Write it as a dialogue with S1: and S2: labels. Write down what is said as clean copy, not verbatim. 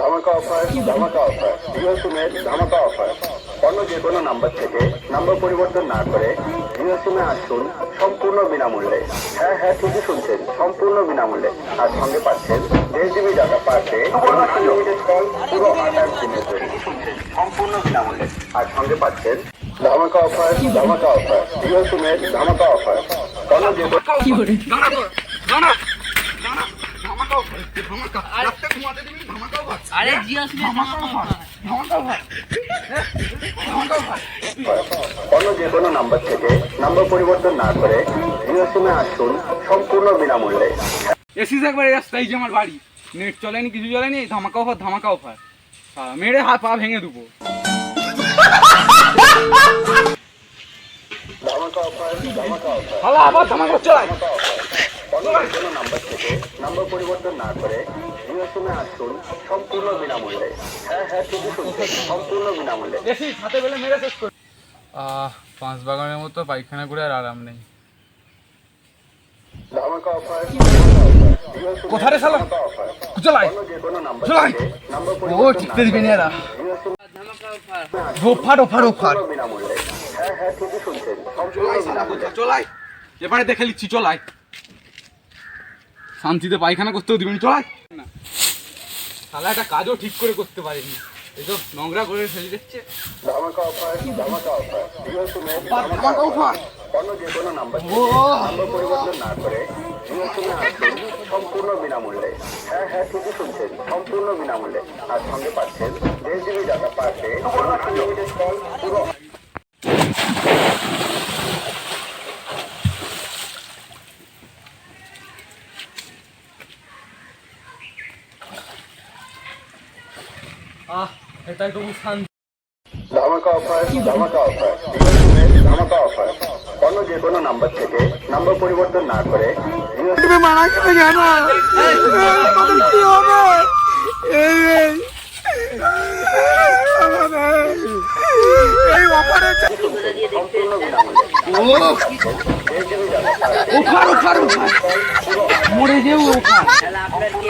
S1: ধামাকা অফার ধামাকা অফার জিও সিমের ধামাকা অফার। অন্য যে কোনো নাম্বার থেকে নাম্বার পরিবর্তন না করে জিও সিমে আসুন সম্পূর্ণ বিনামূল্যে। হ্যাঁ হ্যাঁ, ঠিকই শুনছেন, সম্পূর্ণ বিনামূল্যে। আর সঙ্গে পাচ্ছেন 1.5 GB ডাটা পাচ্ছে, আনলিমিটেড কল, পুরো 8 দিনের জন্য সম্পূর্ণ বিনামূল্যে। আর সঙ্গে পাচ্ছেন ধামাকা অফার ধামাকা অফার জিও সিমের ধামাকা অফার। অন্য যে
S2: আরে জিও সিমের
S1: অন্য যে কোনো নাম্বার থেকে নাম্বার পরিবর্তন না করে জিও সিমে আসুন সম্পূর্ণ বিনামূল্যে।
S3: এসিস একবার এই রাস্তায় যে আমার বাড়ি, নেট চলেনি, কিছু চলেনি, ধামাকা অফার ধামাকা অফার। মেরে হাত পা ভেঙে দেবো।
S1: ধামাকা অফার ধামাকা অফার
S3: আবার ধামাকা চলাই।
S1: অন্য যে কোনো নাম্বার থেকে নাম্বার পরিবর্তন না করে জিও সিমে আসুন সম্পূর্ণ বিনামূল্যে। হ্যাঁ হ্যাঁ, ঠিকই শুনছেন, সম্পূর্ণ বিনামূল্যে।
S3: এসি হাতে পেলে মেরে শেষ করে। পাঁচ বাগানের মতো পায়খানা করে আর আরাম নেই।
S1: ধামাকা অফার
S3: কোথায় রে শালা? চলাই
S1: অন্য যে কোনো নাম্বার
S3: চলাই।
S1: থেকে নাম্বার
S3: ও
S1: পরিবর্তন
S3: ঠিকতে দিবি না এরা।
S1: জিও সিমে
S2: ধামাকা অফার।
S3: Offer offer offer.
S1: সম্পূর্ণ বিনামূল্যে। হ্যাঁ হ্যাঁ, ঠিকই শুনছেন, সম্পূর্ণ বিনামূল্যে।
S3: চলাই এবারে দেখে নিচ্ছি, চলাই। শান্তিতে পায়খানা করতেও দিবেন, চলাই না। শালা একটা কাজও ঠিক করে করতে পারেনি, এইসব নোংরা করে ফেলে দিচ্ছে।
S1: ধামাকা অফার ধামাকা অফার জিও সিমের
S3: ধামাকা অফার।
S1: অন্য যে কোনো নাম্বার থেকে নাম্বার পরিবর্তন না করে জিও সিমে আসুন সম্পূর্ণ বিনামূল্যে। হ্যাঁ হ্যাঁ, ঠিকই শুনছেন, সম্পূর্ণ বিনামূল্যে। আর সঙ্গে পাচ্ছেন 1.5 GB ডাটা পাচ্ছে, আনলিমিটেড কল, পুরো
S3: এটাই তবু শান্তি।
S1: ধামাকা অফার ধামাকা অফার জিও সিমের ধামাকা অফার। অন্য যে কোনো নাম্বার থেকে নাম্বার পরিবর্তন না করে জিও সিমে
S3: মারা গেলে কেন? কি হবে? এই অফারে
S1: সম্পূর্ণ বিনামূল্যে।
S3: অফার অফার অফার মরে যেও অফার।
S2: তাহলে আপনার কি